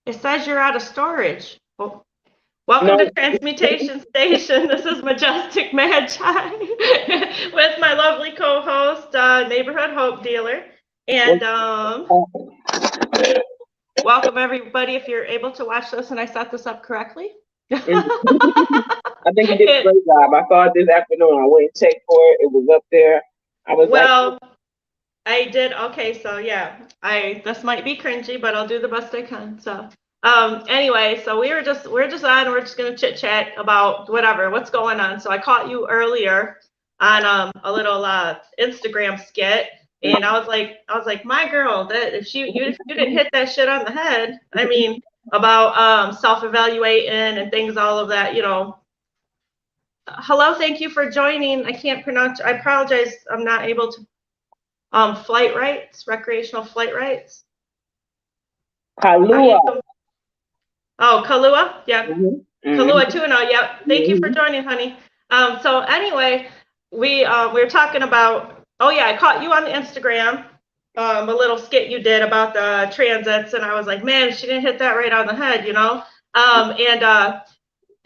It says you're out of storage. Well, welcome No. to Transmutation Station. This is Majestic Magi with my lovely co-host, Neighborhood Hope Dealer. And welcome everybody if you're able to watch this and I set this up correctly. I think you did a great job. I saw it this afternoon. I went and checked for it. It was up there. I was like, Well, I did. Okay, so yeah, this might be cringy, but I'll do the best I can. So, anyway, so we're just on. We're just gonna chit chat about what's going on. So I caught you earlier on a little Instagram skit, and I was like, my girl, that if you didn't hit that shit on the head, I mean, about self-evaluating and things, all of that, you know. Hello, thank you for joining. I can't pronounce. I apologize. I'm not able to. Flight rights, recreational flight rights. Kalua. Oh, Kalua, yeah. Kalua Tuna, yep. Thank you for joining, honey. So anyway, we were talking about. Oh yeah, I caught you on the Instagram. A little skit you did about the transits, and I was like, man, she didn't hit that right on the head, you know.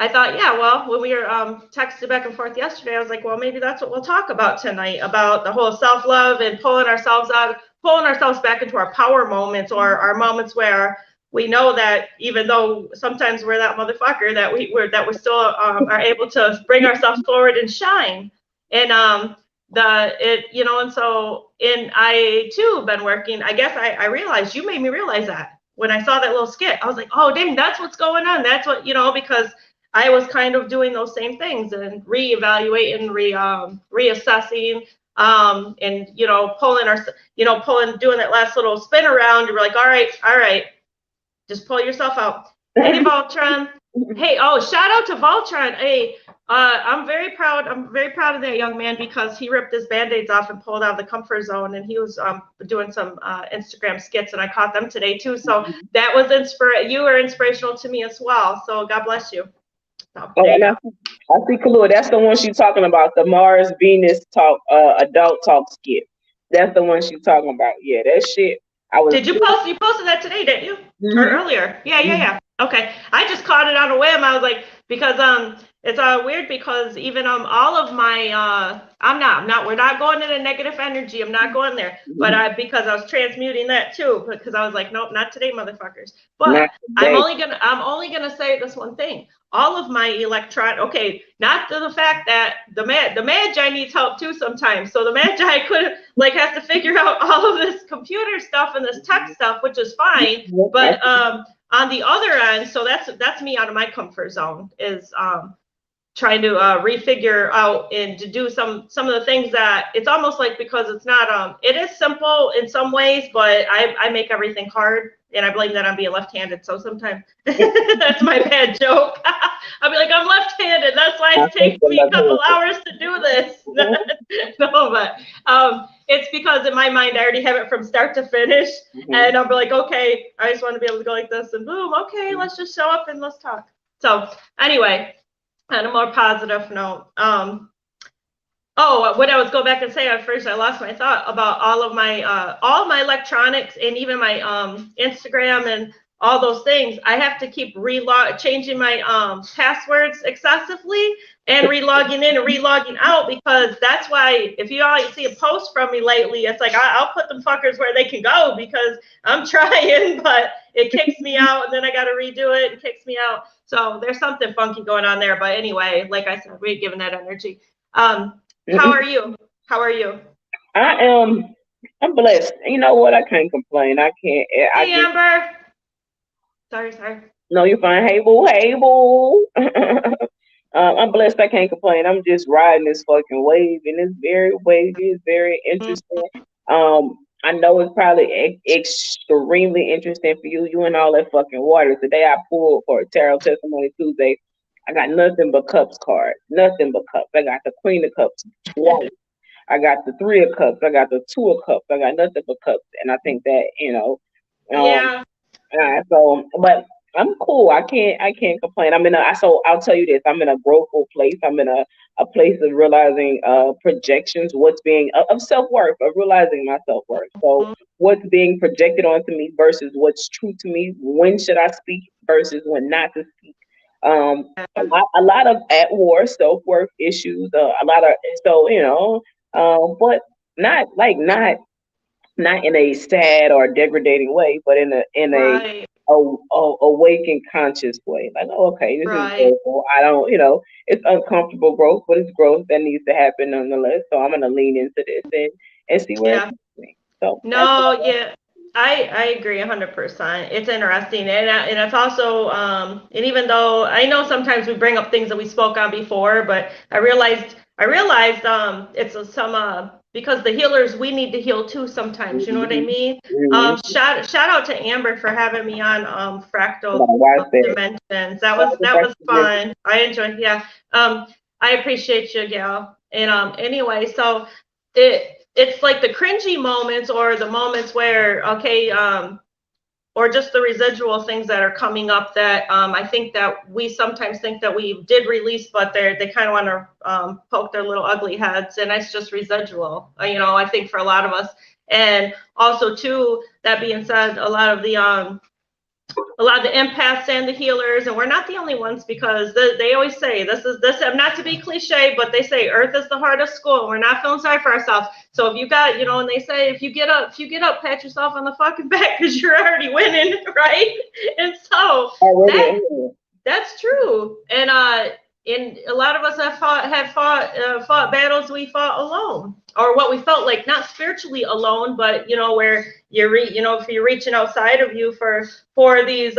I thought, yeah, well, when we were texted back and forth yesterday, I was like, well, maybe that's what we'll talk about tonight, about the whole self-love and pulling ourselves back into our power moments, or our moments where we know that even though sometimes we're that motherfucker, that we're still are able to bring ourselves forward and shine. And and so I too been working. I guess I realized you made me realize that when I saw that little skit. I was like, oh dang, that's what's going on. That's what, because I was kind of doing those same things and reevaluating, reassessing, and doing that last little spin around. You're like, all right, just pull yourself out. Hey, Voltron. Hey, oh, shout out to Voltron. Hey, I'm very proud. I'm very proud of that young man because he ripped his band-aids off and pulled out of the comfort zone, and he was doing some Instagram skits, and I caught them today too. So that was you were inspirational to me as well. So God bless you. So, I see Kalua. That's the one she's talking about. The Mars Venus talk, adult talk skit. That's the one she's talking about. Yeah, that shit. Did you post? You posted that today, didn't you? Or earlier? Yeah. Okay, I just caught it on a whim. I was like, because it's weird because even all of my we're not going into negative energy. I'm not going there. But because I was transmuting that too, because I was like, nope, not today, motherfuckers. But I'm only gonna say this one thing. All of my okay, not to the fact that the Magi needs help too sometimes. So the Magi has to figure out all of this computer stuff and this tech stuff, which is fine. But on the other end, so that's me out of my comfort zone, is trying to refigure out and to do some of the things that it's almost like, because it's not it is simple in some ways, but I make everything hard, and I blame that on being left-handed. So sometimes that's my bad joke. I'll be like, I'm left-handed, that's why it takes me a couple hours to do this. No, but it's because in my mind I already have it from start to finish, and I'll be like, okay, I just want to be able to go like this, and boom, okay, let's just show up and let's talk. So anyway, on a more positive note, what I was go back and say at first, I lost my thought about all my electronics and even my Instagram and all those things. I have to keep changing my passwords excessively and relogging in and relogging out, because that's why if you all see a post from me lately, it's like I'll put them fuckers where they can go, because I'm trying, but it kicks me out, and then I got to redo it. It kicks me out. So there's something funky going on there. But anyway, like I said, we're giving that energy. How are you? How are you? I'm blessed. You know what? I can't complain. I can't. Hey, Amber. Sorry. No, you're fine. Hey, boo. Hey, boo. I'm blessed. I can't complain. I'm just riding this fucking wave, and it's very wavy. It's very interesting. I know it's probably extremely interesting for you. You and all that fucking water. Today I pulled for a Tarot Testimony Tuesday. I got nothing but cups card. Nothing but cups. I got the Queen of Cups twice. I got the Three of Cups. I got the Two of Cups. I got nothing but cups. And I think that, yeah. So, but I'm cool. I can't complain. So I'll tell you this. I'm in a growthful place. I'm in a place of realizing projections, what's being of self-worth, of realizing my self-worth. So what's being projected onto me versus what's true to me. When should I speak versus when not to speak. A lot of at war self-worth issues, a lot of, so but not in a sad or degrading way, but in a Right, awakened conscious way. Like, oh, okay, this is right. growth. I don't, it's uncomfortable growth, but it's growth that needs to happen nonetheless. So I'm gonna lean into this and see where it Yeah. takes me. So that's No, yeah, I agree 100%. It's interesting, and it's also and even though I know sometimes we bring up things that we spoke on before, but I realized it's some because the healers we need to heal too sometimes. You know what I mm-hmm, mean? mm-hmm. Shout out to Amber for having me on Gotta fractal watch that. dimensions. That Watch was the that rest was of it. fun. I enjoyed. Yeah. I appreciate you, gal. And anyway, so it's like the cringy moments or the moments where okay or just the residual things that are coming up that I think that we sometimes think that we did release, but they kind of want to poke their little ugly heads, and it's just residual. I think for a lot of us, and also too. That being said, a lot of the empaths and the healers, and we're not the only ones because they always say this. Not to be cliche, but they say Earth is the hardest school, and we're not feeling sorry for ourselves. So if you got, and they say if you get up, pat yourself on the fucking back because you're already winning, right? And so that Already. that's true. And a lot of us have fought battles we fought alone, or what we felt like not spiritually alone, but where if you're reaching outside of you for these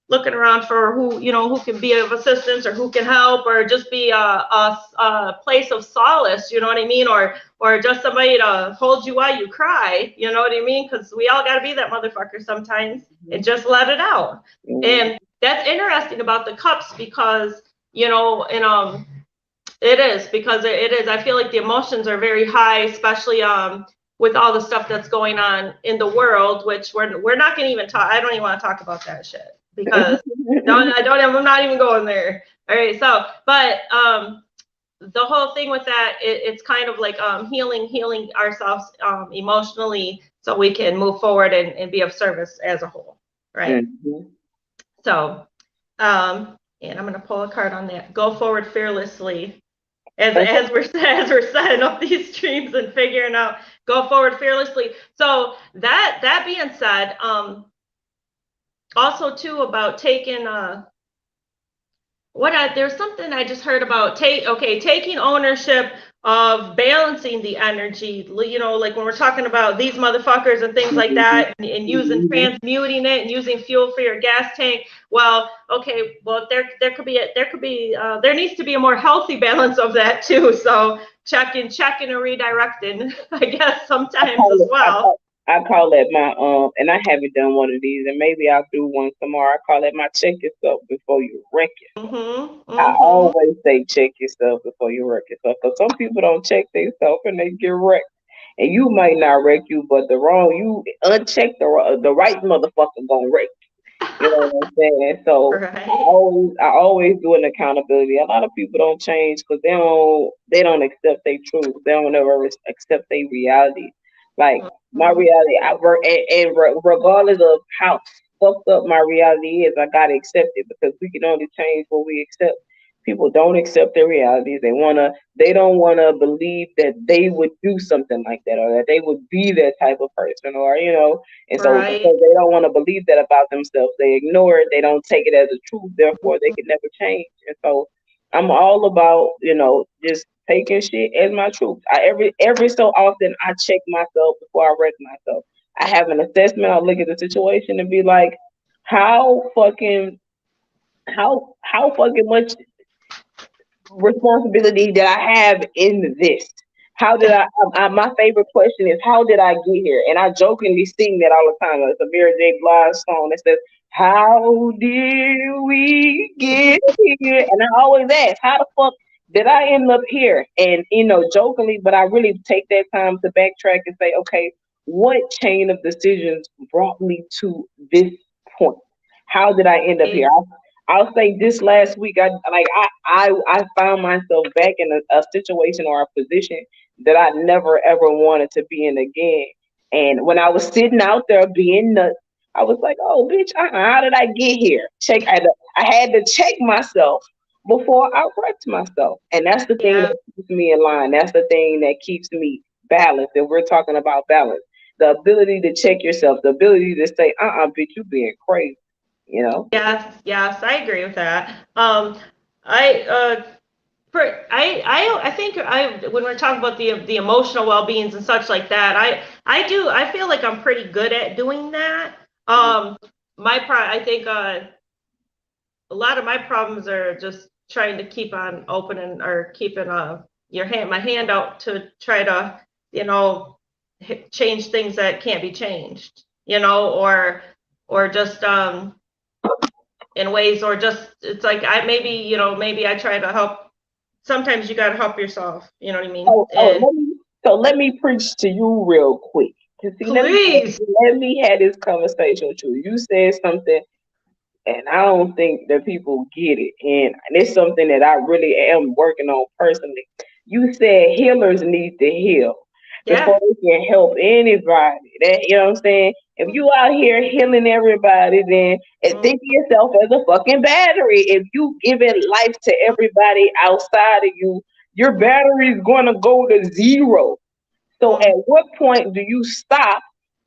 looking around for who can be of assistance or who can help or just be a place of solace, you know what I mean, or just somebody to hold you while you cry, you know what I mean, because we all got to be that motherfucker sometimes and just let it out. Mm-hmm. And that's interesting about the cups because and it is because it is. I feel like the emotions are very high, especially with all the stuff that's going on in the world, which we're not gonna even talk. I don't even want to talk about that shit because I'm not even going there. All right, so but the whole thing with that, it's kind of like healing ourselves emotionally so we can move forward and be of service as a whole, right? Mm-hmm. So and I'm going to pull a card on that. Go forward fearlessly. As we're setting up these streams and figuring out, go forward fearlessly. So that being said, also too about taking there's something I just heard about taking ownership of balancing the energy, like when we're talking about these motherfuckers and things like that, and using Mm-hmm. transmuting it and using fuel for your gas tank. Well, okay, well there needs to be a more healthy balance of that too. So checking and redirecting, I guess I sometimes call as it, I well. call, I call it my and I haven't done one of these, and maybe I'll do one tomorrow. I call it my check yourself before you wreck yourself. Mhm. I Mhm. always say check yourself before you wreck yourself, because some people don't check themselves and they get wrecked. And you might not wreck you, but you uncheck the right motherfucker gonna wreck. You know what I'm saying? So I Right. always I always do an accountability. A lot of people don't change because they don't accept their truth. They don't ever accept their reality. Like my Mhm. reality, I work and regardless of how fucked up my reality is, I gotta accept it because we can only change what we accept. People don't accept their realities. They don't wanna believe that they would do something like that or that they would be that type of person or and so Right. because they don't want to believe that about themselves, they ignore it. They don't take it as a truth. Therefore, they can never change. And so I'm all about, just taking shit as my truth. Every so often I check myself before I wreck myself. I have an assessment. I look at the situation and be like, how fucking how fucking much responsibility that I have in this? How did my favorite question is, how did I get here? And I jokingly sing that all the time. It's a Mary J. Blige song that says, how did we get here? And I always ask, how the fuck did I end up here? And, jokingly, but I really take that time to backtrack and say, okay, what chain of decisions brought me to this point? How did I end up here? I'll say this last week, I found myself back in a situation or a position that I never ever wanted to be in again. And when I was sitting out there being nuts, I was like, "Oh, bitch, how did I get here?" I had to check myself before I wrecked myself, and that's the thing Yeah. that keeps me in line. That's the thing that keeps me balanced. And we're talking about balance, the ability to check yourself, the ability to say, bitch, you being crazy, you know? Yes, yes, I agree with that. I I think when we're talking about the emotional well-beings and such like that, I feel like I'm pretty good at doing that. Um, I think a lot of my problems are just trying to keep on opening or keeping my hand out to try to, you know, change things that can't be changed, or just in ways, or just it's like maybe I try to help. Sometimes you got to help yourself, you know what I mean? Oh, And let me preach to you real quick. 'Cause see, please. let me have this conversation with you. You said something, and I don't think that people get it. And it's something that I really am working on personally. You said healers need to heal before Yeah. they can help anybody. You know what I'm saying? If you out here healing everybody, then think of yourself as a fucking battery. If you giving life to everybody outside of you, your battery is gonna go to zero. So Mm, at what point do you stop,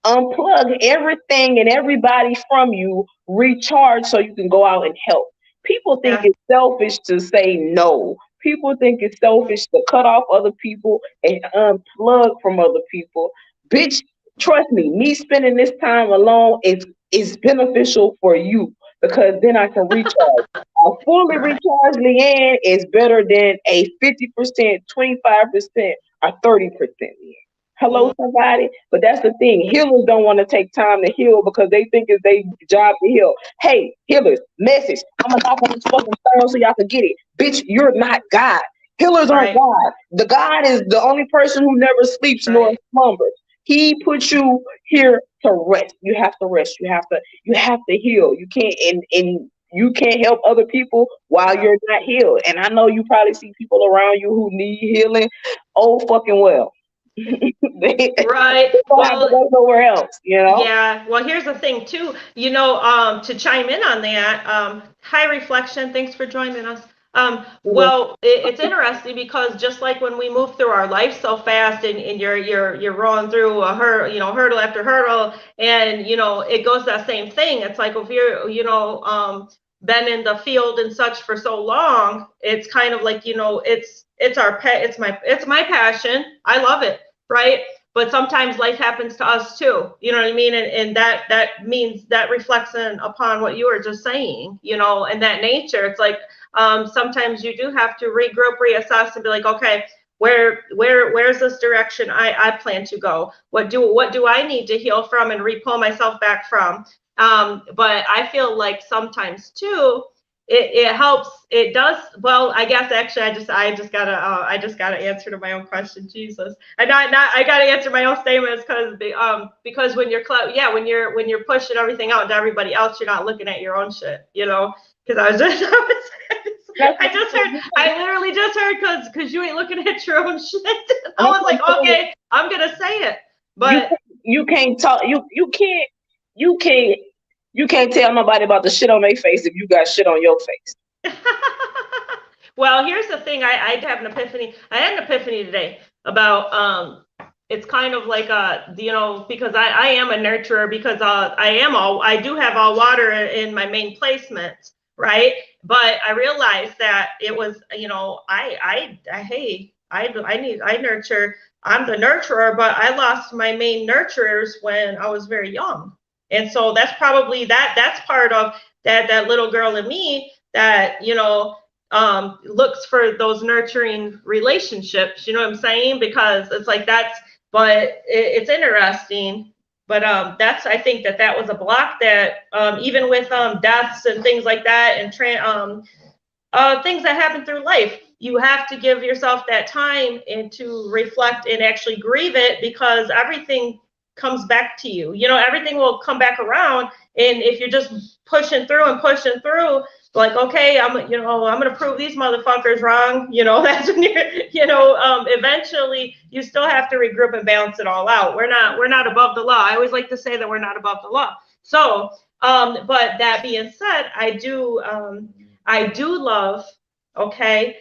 unplug everything and everybody from you, recharge so you can go out and help? People think yeah. it's selfish to say no. People think it's selfish to cut off other people and unplug from other people. Bitch, trust me spending this time alone is beneficial for you because then I can recharge. A fully Right. recharged Leanne is better than a 50%, 25%, or 30%. Hello, Mm, somebody. But that's the thing. Healers don't want to take time to heal because they think it's their job to heal. Hey, healers, message. I'm gonna knock on this fucking phone so y'all can get it. Bitch, you're not God. Healers aren't right. God. The God is the only person who never sleeps nor Right. slumbers. He put you here to rest. You have to rest. You have to heal. You can't and you can't help other people while you're not healed. And I know you probably see people around you who need healing. Oh fucking well. they Right. don't have to Well, go somewhere else, you know? yeah. Well, here's the thing too. To chime in on that, hi Reflection, thanks for joining us. Well, it's interesting because just like when we move through our life so fast, and you're rolling through hurdle after hurdle, and it goes that same thing. It's like if you're been in the field and such for so long, it's kind of like it's our pet, it's my passion. I love it, right? But sometimes life happens to us too, you know what I mean? And that means that reflects upon what you were just saying, and that nature. It's like sometimes you do have to regroup, reassess, and be like, okay, where's this direction I plan to go? What do I need to heal from and repull myself back from? But I feel like sometimes too, it helps. It does. Well, I guess actually, I just gotta answer to my own question. Jesus, I gotta answer my own statements because when you're when you're pushing everything out to everybody else, you're not looking at your own shit. Because I literally just heard because you ain't looking at your own shit. I was like, okay, I'm gonna say it, You but you can't talk you can't you can't tell nobody about the shit on their face if you got shit on your face. well, here's the thing. I have an epiphany. I had an epiphany today about it's kind of like because I am a nurturer because I do have all water in my main placements, right? But I realized that it was I nurture. I'm the nurturer, but I lost my main nurturers when I was very young, and so that's probably that's part of that little girl in me that looks for those nurturing relationships. You know what I'm saying? Because it's like but it's interesting. But I think that was a block that even with deaths and things like that and things that happen through life, you have to give yourself that time and to reflect and actually grieve it because everything comes back to you. You know, everything will come back around. And if you're just pushing through, like, okay, I'm going to prove these motherfuckers wrong. You know, that's when eventually you still have to regroup and balance it all out. We're not above the law. I always like to say that we're not above the law. So, but that being said, I do love, okay,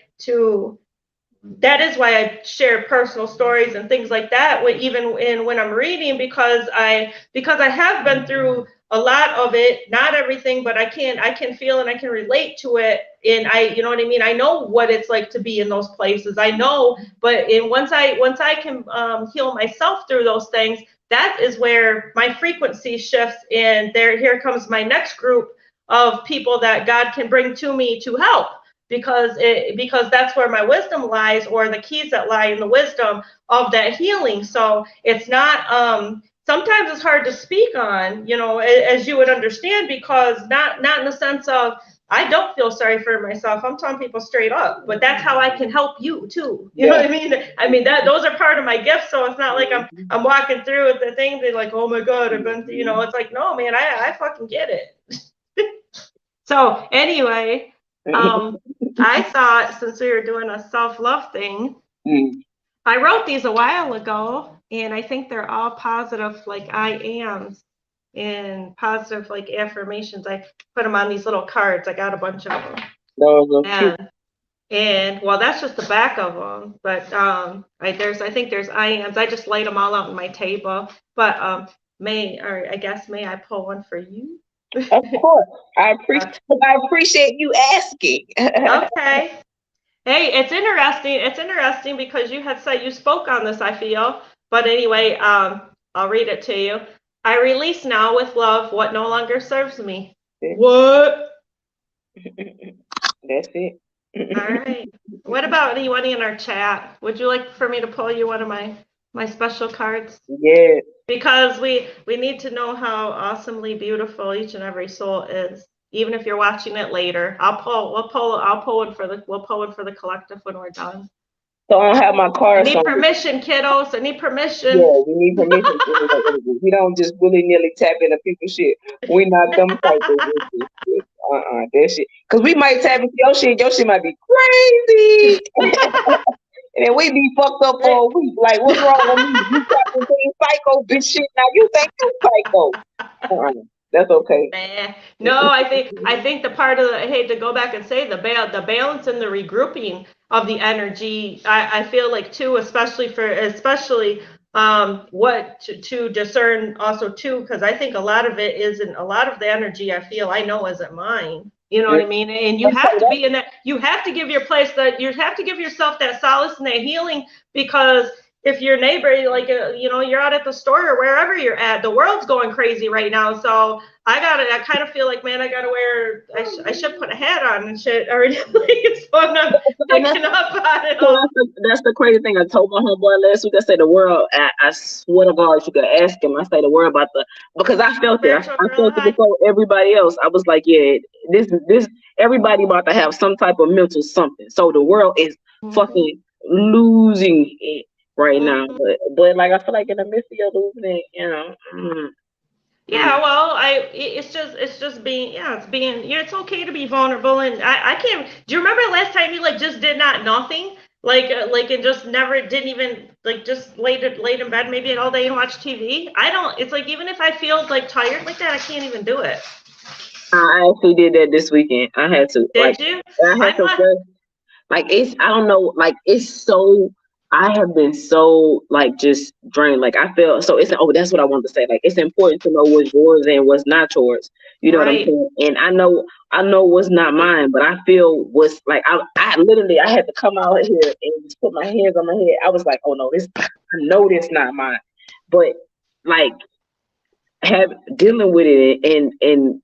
that is why I share personal stories and things like that, when I'm reading, because I have been through a lot of it, not everything, but I can feel and I can relate to it. And you know what I mean? I know what it's like to be in those places. I know, but once I can heal myself through those things, that is where my frequency shifts. And here comes my next group of people that God can bring to me to help. Because that's where my wisdom lies, or the keys that lie in the wisdom of that healing. So it's not, sometimes it's hard to speak on, you know, as you would understand, because not in the sense of, I don't feel sorry for myself. I'm telling people straight up, but that's how I can help you too. You know what I mean? I mean, those are part of my gifts. So it's not like I'm walking through with the thing, they're like, oh my God, I've been through, you know, it's like, no, man, I fucking get it. So anyway, I thought, since we were doing a self-love thing, I wrote these a while ago, and I think they're all positive, like I am, and positive, like affirmations. I put them on these little cards. I got a bunch of them. And well, that's just the back of them. But I think there's I ams. I just laid them all out on my table. But may I pull one for you? Of course. I appreciate you asking. Okay. Hey, it's interesting. It's interesting because you had said you spoke on this, I feel. But anyway, I'll read it to you. I release now with love what no longer serves me. What? That's it. All right. What about anyone in our chat? Would you like for me to pull you one of my special cards? Yeah. Because we need to know how awesomely beautiful each and every soul is, even if you're watching it later. We'll pull one for the collective when we're done. So I don't have my cards. I need permission, kiddos. I need permission. Yeah, we need permission. We don't just willy-nilly tap into people's shit. We not them type of that shit. Because we might tap into your shit might be crazy. And then we be fucked up for a week. Like, what's wrong with me? You tap into psycho bitch shit. Now you think you psycho. That's okay. No, I think the part of I hate to go back and say the balance and the regrouping of the energy, I feel like too, especially what to discern also too, because I think a lot of it isn't, a lot of the energy I know isn't mine. You know what I mean? And you have to be in that, you have to give yourself that solace and that healing, because if your neighbor, like, you're out at the store or wherever you're at, the world's going crazy right now. So I kind of feel like, man, I should put a hat on and shit already. So I'm not picking up on it. That's the crazy thing. I told my homeboy last week, I said the world, I swear to God, you could ask him. I say the world because I felt it. I felt it before everybody else. I was like, yeah, this, everybody about to have some type of mental something. So the world is fucking losing it right now, but like I feel like in the midst of your losing, Yeah, well, it's just being, it's okay to be vulnerable, and I can't. Do you remember last time you just did nothing, and just never didn't even just laid in bed maybe all day and watched TV? I don't. It's like, even if I feel tired like that, I can't even do it. I actually did that this weekend. I had to. Did you? I had to. I don't know. It's so. I have been so just drained. I feel so. It's that's what I wanted to say. It's important to know what's yours and what's not yours. You know what I'm saying? And I know what's not mine, but I feel what's I literally I had to come out here and just put my hands on my head. I was like, oh no, I know this not mine. But dealing with it and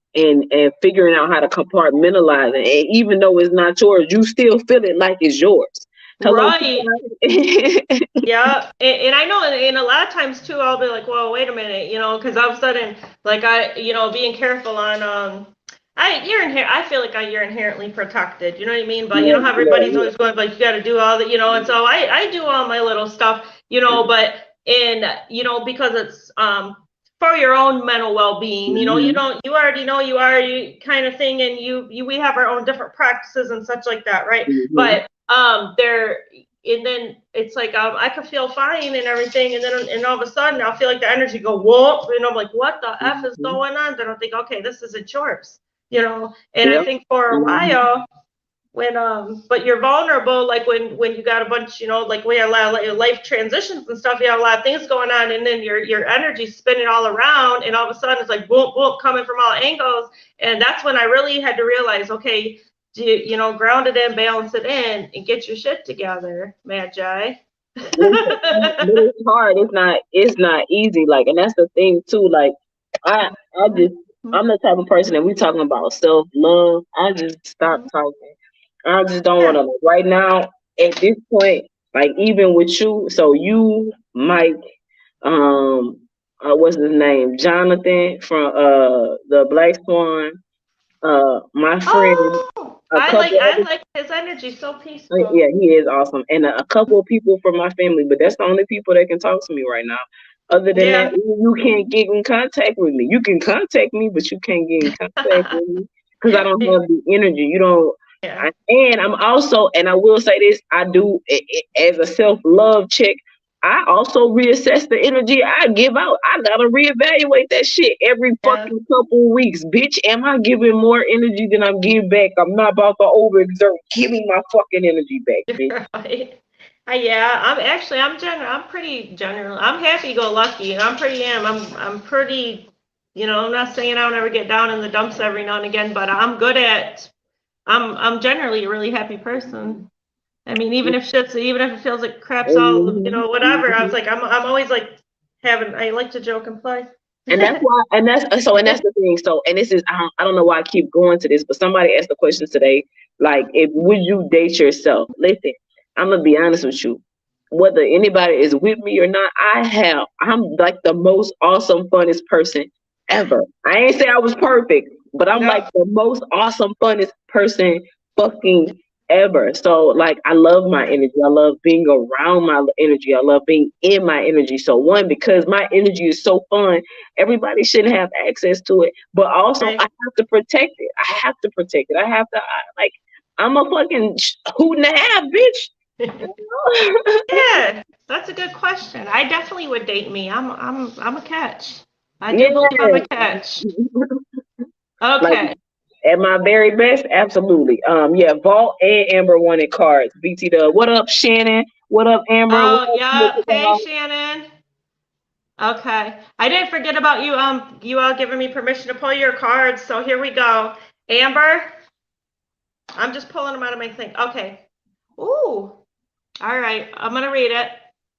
figuring out how to compartmentalize it, and even though it's not yours, you still feel it like it's yours. Right. Yeah. And I know, and a lot of times too, I'll be like, well, wait a minute, because all of a sudden, being careful on, I feel like you're inherently protected, you know what I mean? But how everybody's always going, you got to do all that, and so I do all my little stuff, but and because it's for your own mental well-being. You already know you are you kind of thing, and we have our own different practices and such like that, right? But and then it's like I could feel fine and everything, and all of a sudden I'll feel like the energy go whoop, and I'm like, what the F is going on? Then I think, okay, this isn't yours, and I think for a while, when but you're vulnerable, like when you got a bunch, like we have a lot of life transitions and stuff, you have a lot of things going on, and then your energy's spinning all around, and all of a sudden it's like boom boom coming from all angles, and that's when I really had to realize, okay, ground it in, balance it in, and get your shit together, Magi. It's hard. It's not easy. Like, and that's the thing too. Like, I'm the type of person that we talking about self-love. I just stop talking. I just don't want to. Right now, at this point, like even with you, so you, Mike, what's his name, Jonathan from the Black Swan, my friend, a couple. I like his energy, so peaceful. Yeah, he is awesome, and a couple of people from my family, but that's the only people that can talk to me right now. Other than that, you can't get in contact with me. You can contact me, but you can't get in contact with me because I don't have the energy. You don't. Yeah. And I'm also, and I will say this, I do as a self-love check. I also reassess the energy I give out. I gotta reevaluate that shit every fucking couple weeks. Bitch, am I giving more energy than I'm giving back? I'm not about to overexert. Give me my fucking energy back, bitch. Right. I'm pretty general. I'm happy-go-lucky, and I'm pretty, I'm not saying I don't ever get down in the dumps every now and again, but I'm generally a really happy person. I mean, even if it feels like crap's all, whatever. I was like, I'm always like I like to joke and play. And that's why, and that's the thing. So, and this is, I don't know why I keep going to this, but somebody asked the question today, like, if would you date yourself? Listen, I'm gonna be honest with you. Whether anybody is with me or not, I'm like the most awesome, funnest person ever. I ain't say I was perfect, but I'm like the most awesome, funnest person fucking ever. So like I love my energy. I love being around my energy. I love being in my energy. So one, because my energy is so fun, everybody shouldn't have access to it. But also I have to protect it. I have to protect it. I'm a fucking hoot and a half, bitch. Yeah, that's a good question. I definitely would date me. I'm a catch. I do believe I'm a catch. Okay. Like, at my very best, absolutely. Yeah, Vault and Amber wanted cards. BT Dub. What up, Shannon? What up, Amber? Oh, yeah. Hey, Shannon. Okay. I didn't forget about you. You all giving me permission to pull your cards. So here we go. Amber. I'm just pulling them out of my thing. Okay. Ooh. All right. I'm going to read it.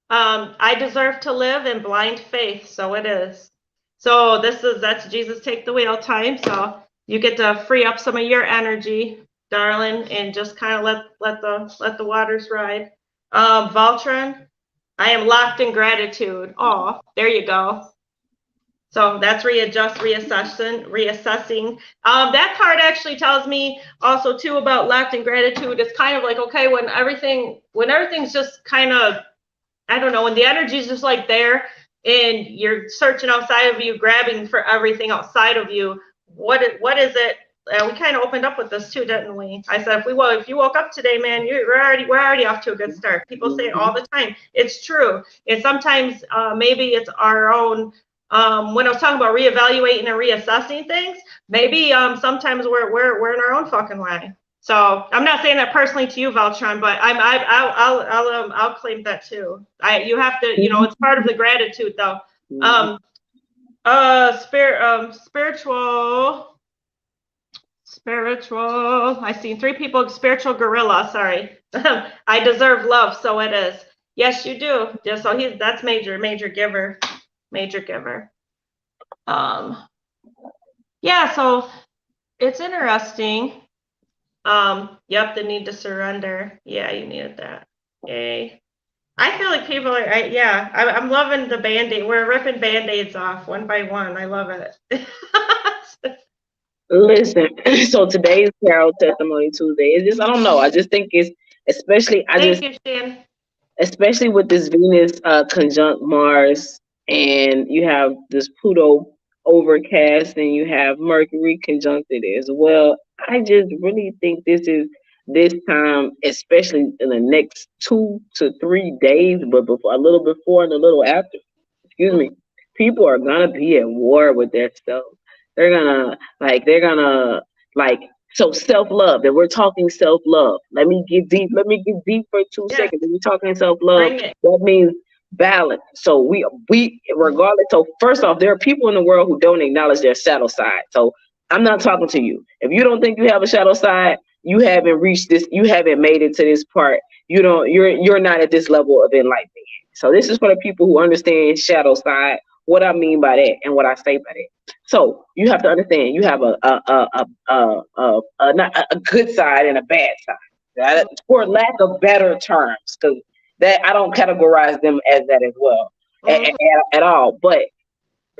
I deserve to live in blind faith. So it is. So that's Jesus take the wheel time. So you get to free up some of your energy, darling, and just kind of let the waters ride. Voltron, I am locked in gratitude. Oh, there you go. So that's reassessing. That card actually tells me also too about locked in gratitude. It's kind of like, okay, when everything's just kind of, I don't know, when the energy's just like there and you're searching outside of you, grabbing for everything outside of you, what is it? We kind of opened up with this too, didn't we? I said, if you woke up today, man, we're already off to a good start. People say it all the time. It's true. And sometimes maybe it's our own. When I was talking about reevaluating and reassessing things, maybe sometimes we're in our own fucking way. So I'm not saying that personally to you, Valtron, but I'll claim that too. You have to, it's part of the gratitude though. Spiritual. I see 3 people. Spiritual gorilla. Sorry. I deserve love, so it is. Yes, you do. Yeah, so that's major giver. Major giver. Yeah, so it's interesting. Yep, the need to surrender. Yeah, you needed that. Yay. I feel like people are, I'm loving the Band-Aid. We're ripping Band-Aids off one by one. I love it. Listen, so today's Carol Testimony Tuesday. It's just, I don't know. I just think it's, especially, Thank you, Shan. especially with this Venus conjunct Mars, and you have this Pluto overcast, and you have Mercury conjuncted as well. I just really think this time, especially in the next 2 to 3 days, but before, a little before and a little after, excuse me, people are gonna be at war with their self. They're gonna like so self love. That we're talking self love. Let me get deep. Let me get deep for two Yeah, seconds. If we're talking self love, bring it. that means balance. So we regardless. So first off, there are people in the world who don't acknowledge their shadow side. So I'm not talking to you. If you don't think you have a shadow side, you haven't reached this. You haven't made it to this part. You don't. You're not at this level of enlightenment. So this is for the people who understand shadow side, what I mean by that and what I say by that. So you have to understand you have a good side and a bad side. For lack of better terms, because that I don't categorize them as that as well at all. But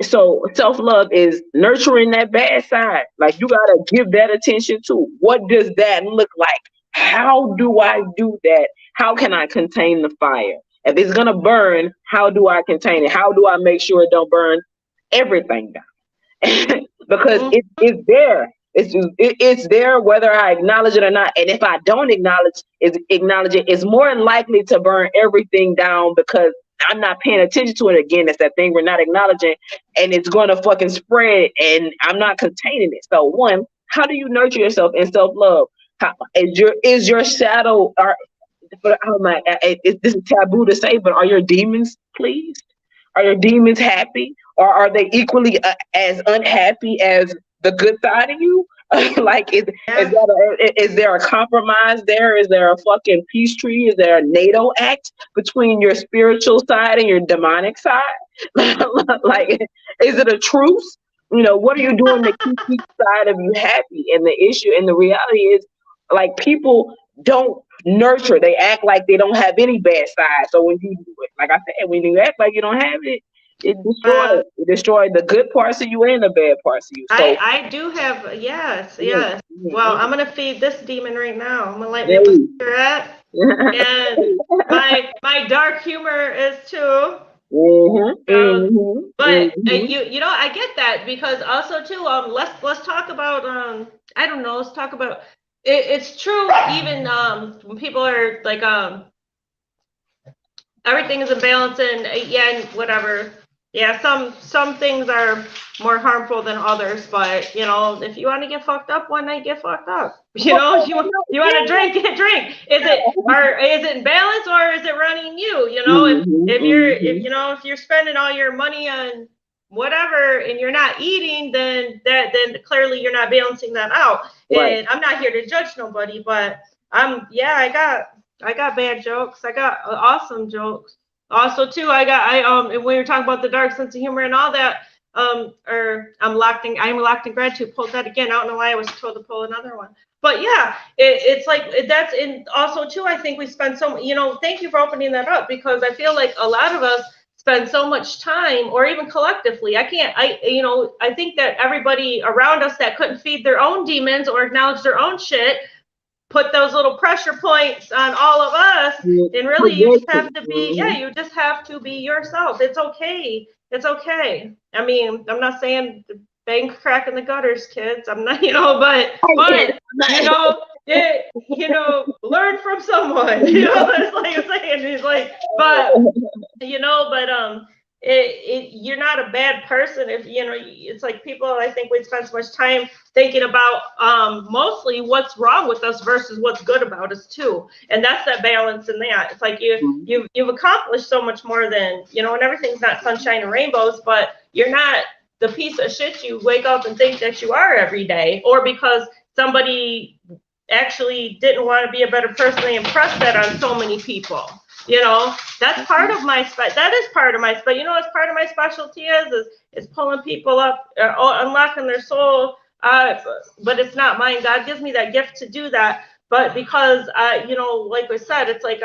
so self love is nurturing that bad side. Like you gotta give that attention to. What does that look like? How do I do that? How can I contain the fire? If it's gonna burn, how do I contain it? How do I make sure it don't burn everything down? Because it's there. It's there whether I acknowledge it or not. And if I don't acknowledge it, it's more likely to burn everything down because I'm not paying attention to it again. That's that thing we're not acknowledging, and it's gonna fucking spread, and I'm not containing it. So one, how do you nurture yourself in self love? How is your shadow? Oh my, this is taboo to say, but are your demons pleased? Are your demons happy, or are they equally as unhappy as the good side of you? Like, is there a compromise there? Is there a fucking peace treaty? Is there a NATO act between your spiritual side and your demonic side? Like, is it a truce? What are you doing to keep each side of you happy? And the issue and the reality is, like, people don't nurture. They act like they don't have any bad side. So when you do it, like I said, when you act like you don't have it, it destroys the good parts of you and the bad parts of you. So I do have, yes. Well, I'm gonna feed this demon right now. I'm gonna light me there up a you cigarette, and my dark humor is too. But I get that because also too. Let's talk about I don't know. Let's talk about it's true even when people are like everything is in balance and whatever. Yeah, some things are more harmful than others, but if you want to get fucked up one night, get fucked up. You want to drink, get drink. Is it in balance or is it running you? If you're spending all your money on whatever and you're not eating, then clearly you're not balancing that out. Right. And I'm not here to judge nobody, but I got bad jokes. I got awesome jokes. Also, too, when we were talking about the dark sense of humor and all that, or I'm locked in gratitude. Pulled that again. I don't know why I was told to pull another one. But yeah, it's like that's in also too. I think we spend thank you for opening that up because I feel like a lot of us spend so much time, or even collectively. I think that everybody around us that couldn't feed their own demons or acknowledge their own shit put those little pressure points on all of us, and really you just have to be you just have to be yourself. It's okay. I mean, I'm not saying bang crack in the gutters, kids. I'm not, but learn from someone. It's like I'm saying. It's like, but you're not a bad person if it's like people. I think we spend so much time thinking about mostly what's wrong with us versus what's good about us too, and that's that balance in that. It's like you've accomplished so much more than and everything's not sunshine and rainbows, but you're not the piece of shit you wake up and think that you are every day, or because somebody actually didn't want to be a better person, they impressed that on so many people. That's part of my that is part of my what's part of my specialty is pulling people up, unlocking their soul, but it's not mine. God gives me that gift to do that, but because like we said, it's like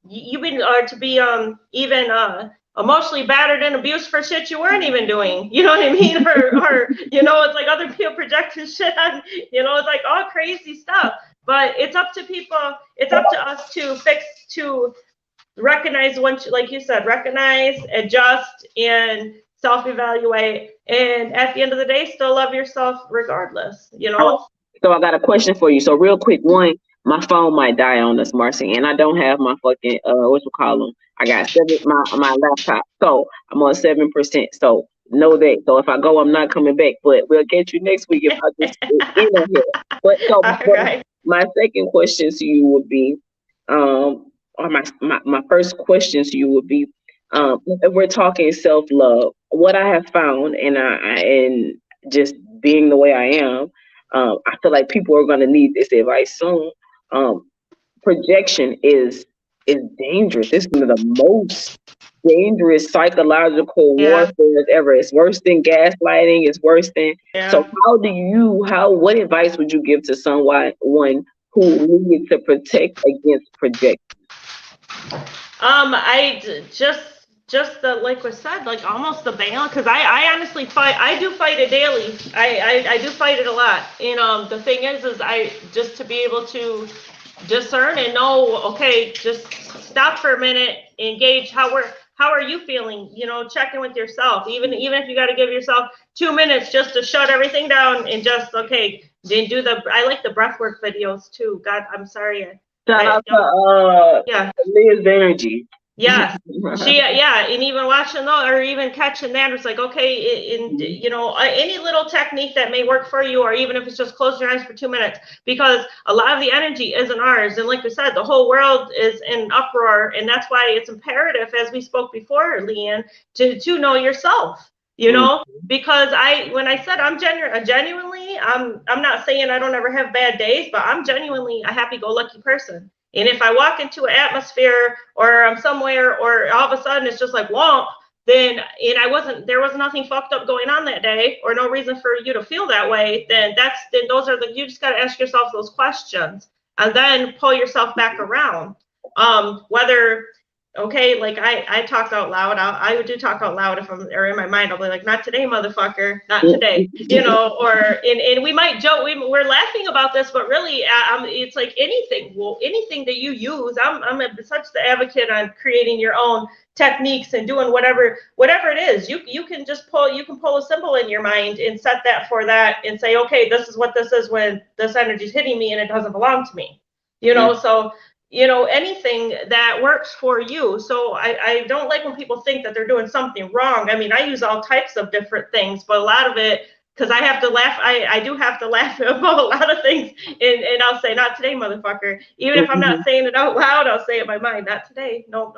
you've been to be even emotionally battered and abused for shit you weren't even doing, you know what I mean? Or it's like other people projecting shit on, it's like all crazy stuff. But it's up to people, it's up to us to recognize once, like you said, recognize, adjust, and self-evaluate. And at the end of the day, still love yourself regardless, you know? So I got a question for you. So real quick, one, my phone might die on us, Marcy, and I don't have my fucking what you call them. I got my laptop, so I'm on 7%. So know that. So if I go, I'm not coming back. But we'll get you next week if I just in on here. But so All right. my second question to you would be, or my first question to you would be, if we're talking self love, what I have found, and just being the way I am. I feel like people are going to need this advice soon. Projection is dangerous. It's one of the most dangerous psychological Yeah. warfare ever. It's worse than gaslighting. It's worse than. So, Yeah. what advice would you give to someone who needed to protect against projection? Just the, like was said, like almost the balance, because I honestly I do fight it daily. I do fight it a lot. And the thing is I just to be able to discern and know, okay, just stop for a minute, engage. How are you feeling? Check in with yourself. Even if you got to give yourself 2 minutes just to shut everything down and just, okay, then I like the breathwork videos too. God, I'm sorry. Shout out to Yeah. Liz Energy. Yes. And even watching those or even catching that, it's like, okay, any little technique that may work for you, or even if it's just close your eyes for 2 minutes, because a lot of the energy isn't ours. And like we said, the whole world is in uproar. And that's why it's imperative, as we spoke before, Leanne, to know yourself, because when I said I'm genuinely, I'm not saying I don't ever have bad days, but I'm genuinely a happy-go-lucky person. And if I walk into an atmosphere or I'm somewhere or all of a sudden it's just like womp, then there was nothing fucked up going on that day, or no reason for you to feel that way, then you just got to ask yourself those questions and then pull yourself back around. Whether, okay, like I talk out loud. I do talk out loud if or in my mind, I'll be like, not today, motherfucker, not today, and we might joke, we're laughing about this, but really, it's like anything that you use. I'm such the advocate on creating your own techniques and doing whatever it is. You can pull a symbol in your mind and set that for that and say, okay, this is what this is when this energy is hitting me and it doesn't belong to me. So anything that works for you. So I don't like when people think that they're doing something wrong. I mean, I use all types of different things, but a lot of it, because I have to laugh, I do have to laugh about a lot of things, and I'll say, not today, motherfucker. Even if I'm not saying it out loud, I'll say it in my mind, not today, no.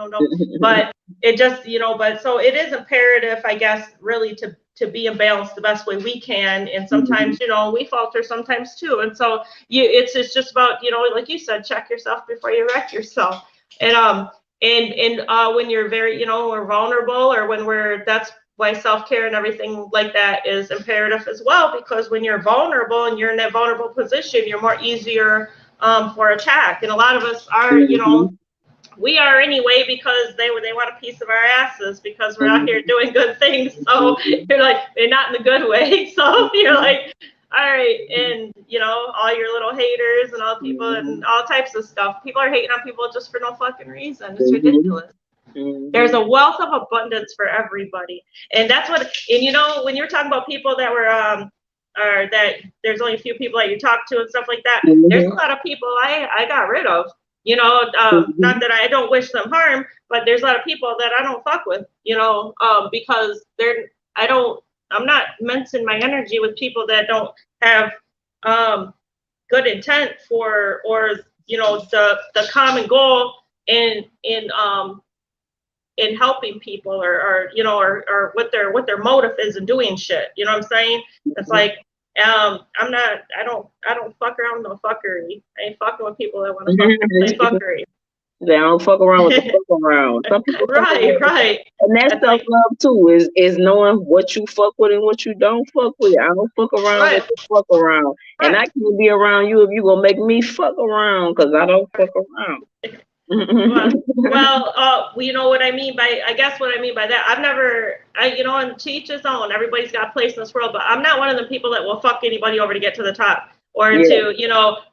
But it just, but so it is imperative, I guess, really to be in balance the best way we can. And sometimes, we falter sometimes too. And so it's just about, like you said, check yourself before you wreck yourself. And when you're very, we're vulnerable, or that's why self-care and everything like that is imperative as well, because when you're vulnerable and you're in that vulnerable position, you're more easier for attack. And a lot of us are, we are anyway, because they want a piece of our asses, because we're out here doing good things. So you're like, they're not in the good way. So you're like, all right. And all your little haters and all people and all types of stuff. People are hating on people just for no fucking reason. It's ridiculous. There's a wealth of abundance for everybody. And that's what, and when you're talking about people that were, or that there's only a few people that you talk to and stuff like that, there's a lot of people I got rid of. Not that I don't wish them harm, but there's a lot of people that I don't fuck with, because I'm not mixing my energy with people that don't have good intent for, or the common goal in helping people, or what their motive is in doing shit. You know what I'm saying? It's like, I don't fuck around with no fuckery. I ain't fucking with people that want to play fuckery. They don't fuck around with the fuck around. Some people right. And that's self-love too, is knowing what you fuck with and what you don't fuck with. I don't fuck around with the fuck around. Right. And I can't be around you if you gonna make me fuck around, because I don't fuck around. Well, what I mean by, I guess what I mean by that, I've never, and to each his own, everybody's got a place in this world, but I'm not one of the people that will fuck anybody over to get to the top. or to,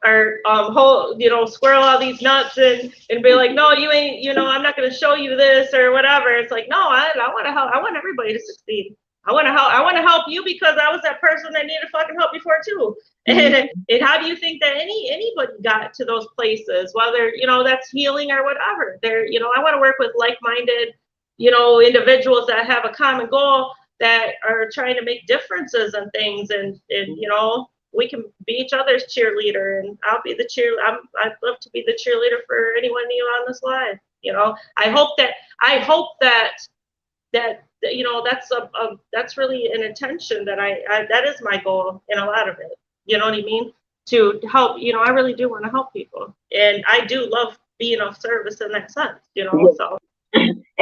or squirrel all these nuts and be like, no, you ain't, I'm not going to show you this or whatever. It's like, no, I want to help. I want everybody to succeed. I want to help. I want to help you because I was that person that needed fucking help before too. And how do you think that anybody got to those places, whether, that's healing or whatever? I want to work with like-minded, individuals that have a common goal, that are trying to make differences and things, and we can be each other's cheerleader, and I'll be the I'd love to be the cheerleader for anyone new on this live. I hope that that's really an intention that that is my goal in a lot of it. You know what I mean? To help, I really do want to help people, and I do love being of service in that sense. So.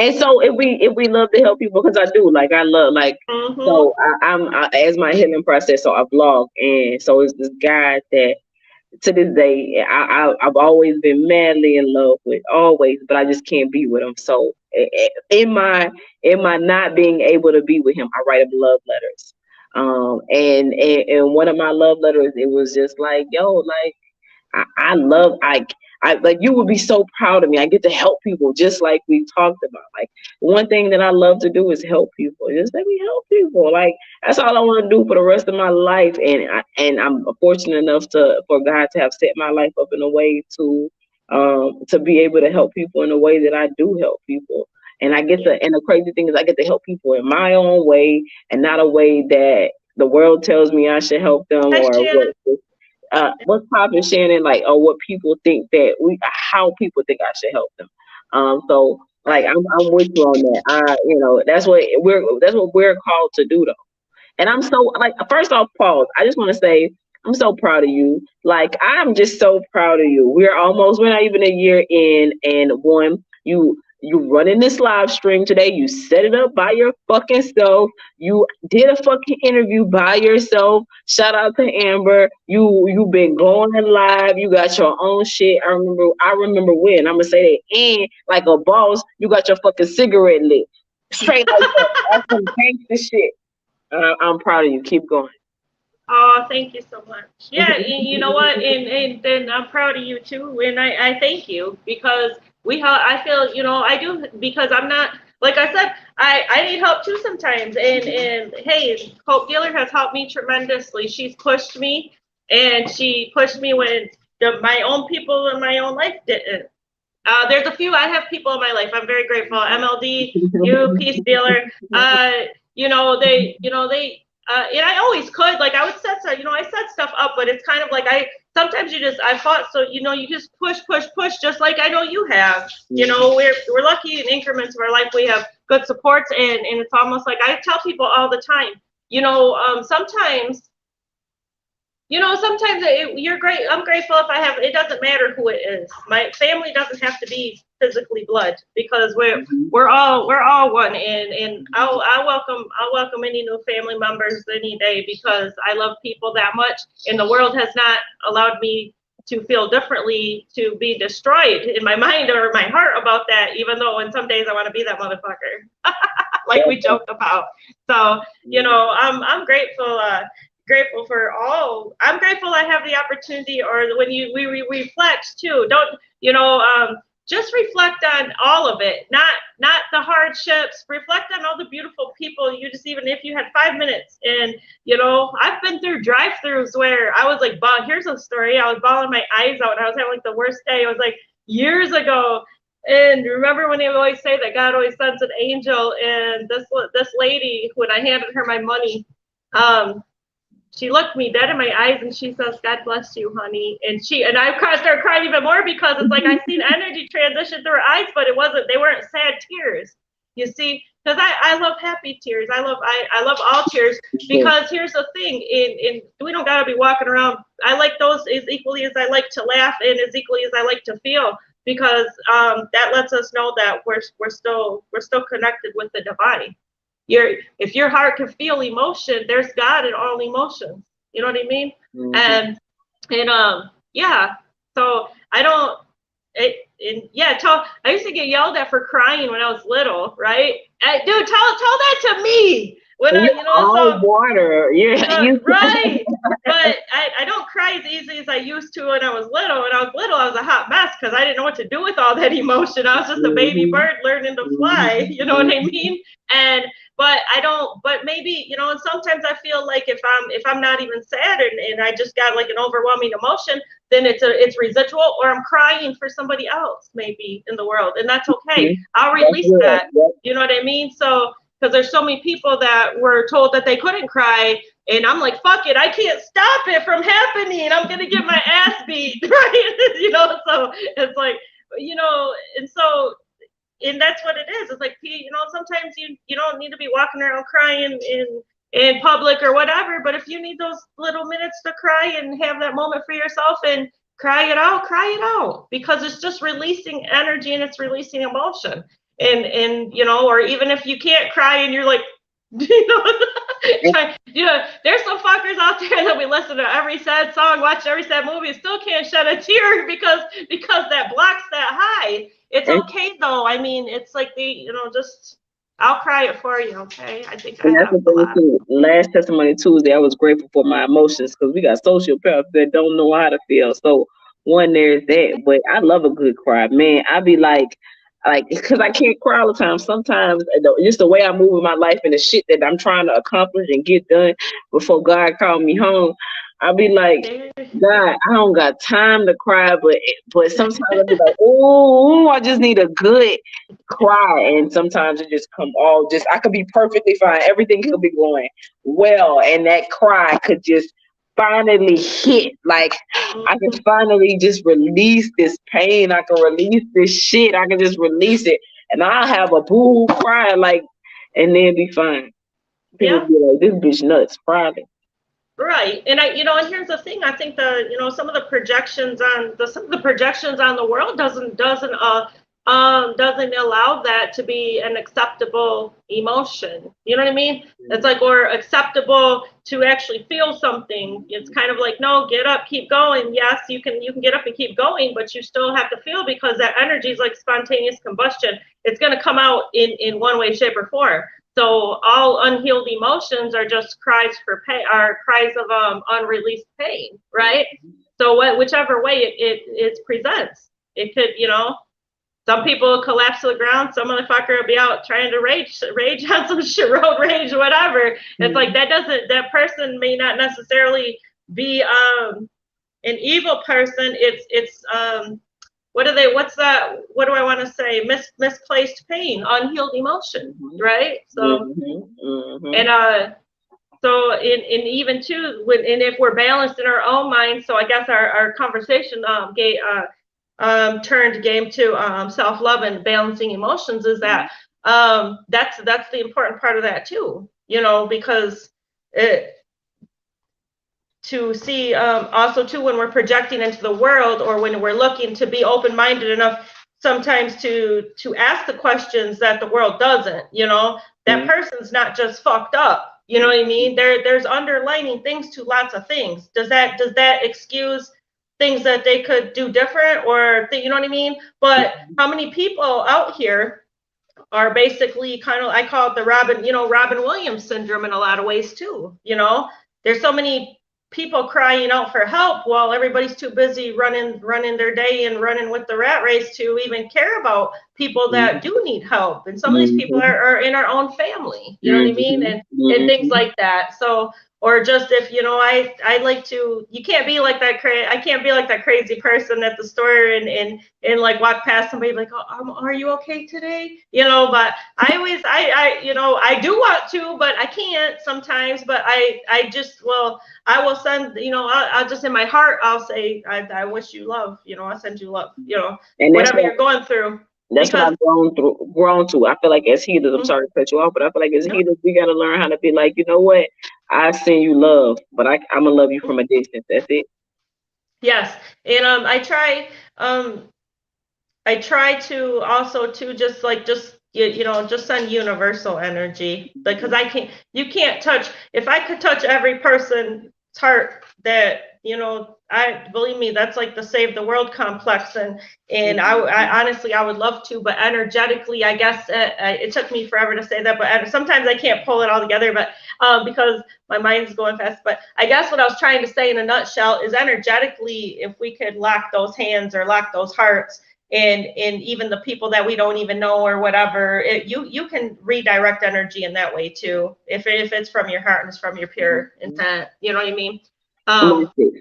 And so if we love to help people, because I do, like, I love, like, so I'm as my healing process, so I blog, and so it's this guy that to this day I've always been madly in love with, always, but I just can't be with him. So in my not being able to be with him, I write him love letters. And one of my love letters, it was just like, yo, like, I love, I like, you would be so proud of me. I get to help people, just like we talked about. Like, one thing that I love to do is help people. Just let me help people. Like, that's all I want to do for the rest of my life. And I'm fortunate enough for God to have set my life up in a way to be able to help people in a way that I do help people. And and the crazy thing is, I get to help people in my own way, and not a way that the world tells me I should help them, or what's poppin', Shannon, like, or what people think how people think I should help them. So, like, I'm with you on that. That's what we're called to do, though. And I'm so, like, first off, pause. I just want to say I'm so proud of you. Like, I'm just so proud of you. We're not even a year in, and you running this live stream today. You set it up by your fucking self. You did a fucking interview by yourself. Shout out to Amber. You've been going live. You got your own shit. I remember when, I'm gonna say that, and like a boss, you got your fucking cigarette lit. Straight like that. That's some gangster shit. I'm proud of you. Keep going. Oh, thank you so much. Yeah, you know what? And then I'm proud of you too. And I thank you, because I feel, I do, because I'm not, like I said, I need help too sometimes. And hey, Hope Dealer has helped me tremendously. She's pushed me, and she pushed me when my own people in my own life didn't. I have people in my life. I'm very grateful. MLD, you, Peace Dealer. And I always could, like, I would set stuff, I set stuff up, but it's kind of like sometimes I fought, so, you just push, just like I know you have. We're lucky in increments of our life. We have good supports, and it's almost like I tell people all the time, sometimes you're great. I'm grateful if it doesn't matter who it is. My family doesn't have to be physically blood, because we're all one. And I'll welcome any new family members any day, because I love people that much, and the world has not allowed me to feel differently, to be destroyed in my mind or my heart about that, even though in some days I want to be that motherfucker, like we joked about. So, I'm grateful. Grateful for all. I'm grateful I have the opportunity, or when we reflect too. Just reflect on all of it, not the hardships. Reflect on all the beautiful people. Even if you had 5 minutes, and I've been through drive-throughs where I was like, here's a story. I was bawling my eyes out, and I was having like the worst day. It was like years ago. And remember when they always say that God always sends an angel? And this lady, when I handed her my money, she looked me dead in my eyes, and she says, "God bless you, honey." And I started crying even more, because it's like I seen energy transition through her eyes, but they weren't sad tears. You see, because I love happy tears. I love all tears, because here's the thing, in we don't gotta be walking around. I like those as equally as I like to laugh, and as equally as I like to feel, because that lets us know that we're still connected with the divine. If your heart can feel emotion, there's God in all emotions. You know what I mean? Mm-hmm. And yeah. So I don't. I used to get yelled at for crying when I was little, right? Dude, tell that to me. when And I, you're all water. right. But I don't cry as easily as I used to when I was little. When I was little, I was a hot mess because I didn't know what to do with all that emotion. I was just a baby bird learning to fly. You know what I mean? And but I don't. But maybe and sometimes I feel like if I'm not even sad and I just got like an overwhelming emotion, then it's residual, or I'm crying for somebody else maybe in the world, and that's okay. I'll release that. You know what I mean? So. Because there's so many people that were told that they couldn't cry, and I'm like, fuck it, I can't stop it from happening. I'm gonna get my ass beat, right? So it's like, and so, and that's what it is. It's like, sometimes you don't need to be walking around crying in public or whatever, but if you need those little minutes to cry and have that moment for yourself and cry it out, because it's just releasing energy and it's releasing emotion. And or even if you can't cry and you're like, there's some fuckers out there that we listen to every sad song, watch every sad movie, still can't shed a tear because that blocks that high. It's okay though. I mean, it's like just I'll cry it for you, okay? I think I have a lot. Last Testimony Tuesday, I was grateful for my emotions because we got sociopaths that don't know how to feel. So there's that, but I love a good cry, man. I be like, because I can't cry all the time. Sometimes just the way I move in my life and the shit that I'm trying to accomplish and get done before God called me home, I'll be like, God, I don't got time to cry, but sometimes I'll be like, oh, I just need a good cry, and sometimes it just come I could be perfectly fine, everything could be going well, and that cry could just finally hit. Like I can finally just release this pain. I can release this shit. I can just release it, and I'll have a boo cry, and then be fine. People be like, this bitch nuts, probably. Right, and and here's the thing. I think some of the projections on the world doesn't allow that to be an acceptable emotion. You know what I mean? It's like, or acceptable to actually feel something. It's kind of like, no, get up, keep going. Yes, you can get up and keep going, but you still have to feel, because that energy is like spontaneous combustion. It's going to come out in one way, shape, or form. So all unhealed emotions are just cries for pain, are cries of unreleased pain, right? So whichever way it presents, it could, some people collapse to the ground. Some motherfucker will be out trying to rage on some shit, road rage, whatever. It's like that person may not necessarily be an evil person. It's what do I want to say? Misplaced pain, unhealed emotion, right? So and so in even too, and if we're balanced in our own minds, so I guess our conversation turned game to self-love and balancing emotions, is that that's the important part of that too, because to see also too, when we're projecting into the world, or when we're looking to be open-minded enough sometimes to ask the questions that the world doesn't, that person's not just fucked up, you know what I mean? There's underlining things to lots of things. Does that excuse things that they could do different, or you know what I mean? But how many people out here are basically kind of, I call it the Robin Williams syndrome in a lot of ways too. There's so many people crying out for help while everybody's too busy running their day and running with the rat race to even care about people that do need help. And some of these people are in our own family, you know what I mean? And things like that. So, or just if, I like to, you can't be like that I can't be like that crazy person at the store and like walk past somebody like, oh, are you okay today? But I always, I do want to, but I can't sometimes, but I just, I will send, I'll just in my heart, I'll say, I wish you love, I send you love, and whatever you're going through. That's what I've grown to. I feel like as healers, I'm sorry to cut you off, but I feel like as healers, we got to learn how to be like, you know what? I send you love, but I'm going to love you from a distance. That's it. Yes. And I try to also to just send universal energy, because you can't touch, if I could touch every person heart that, you know, believe me, that's like the save the world complex. And I honestly, I would love to, but energetically, I guess it took me forever to say that, but sometimes I can't pull it all together, but because my mind's going fast. But I guess what I was trying to say in a nutshell is energetically, if we could lock those hands or lock those hearts, and even the people that we don't even know or whatever, you can redirect energy in that way too, if it's from your heart and it's from your pure intent. You know what I mean?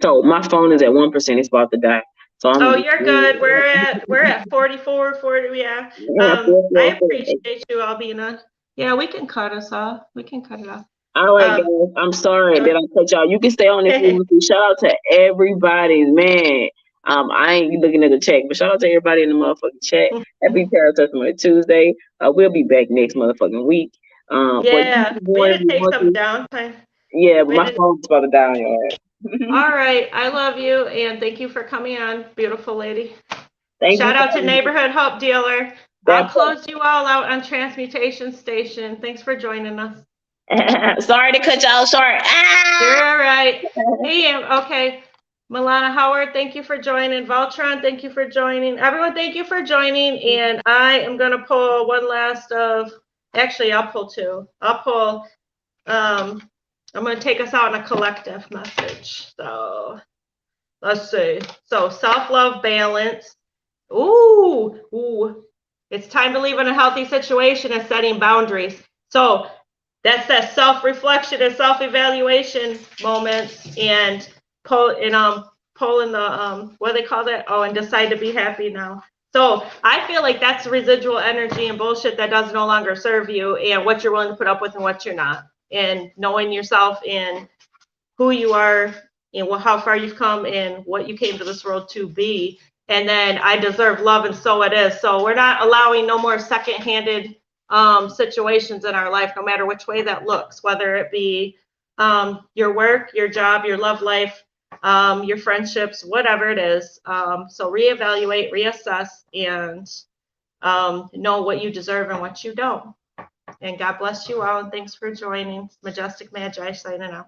So my phone is at 1%. It's about to die. So Oh, you're good. We're at 44, 40. Yeah. I appreciate you all being on. Yeah, we can cut us off. We can cut it off. All right, guys. I'm sorry that I cut y'all. You can stay on if you want to. Shout out to everybody, man. I ain't looking at the chat, but shout out to everybody in the motherfucking chat. Happy Tarot Testimony Tuesday. We'll be back next motherfucking week. Yeah, way to take some downtime. Yeah, but my phone's about to die on your ass. All right, I love you, and thank you for coming on, beautiful lady. Thank Shout you. out to Neighborhood Hope Dealer. I'll close you all out on Transmutation Station. Thanks for joining us. Sorry to cut y'all short. You're all right. Hey, okay. Milana Howard, thank you for joining. Valtron, thank you for joining. Everyone, thank you for joining. And I am going to pull one last of, actually, I'll pull two. I'll pull, I'm going to take us out in a collective message. So let's see. So self-love, balance. Ooh. It's time to leave in a healthy situation and setting boundaries. So that's that self-reflection and self-evaluation moments, and pull in the what do they call that? Oh, and decide to be happy now. So I feel like that's residual energy and bullshit that does no longer serve you, and what you're willing to put up with and what you're not, and knowing yourself and who you are and how far you've come and what you came to this world to be. And then I deserve love, and so it is. So we're not allowing no more second-handed situations in our life, no matter which way that looks, whether it be your work, your job, your love life, your friendships, whatever it is. So reevaluate, reassess, and know what you deserve and what you don't. And God bless you all, and thanks for joining. Majestic Magi signing out.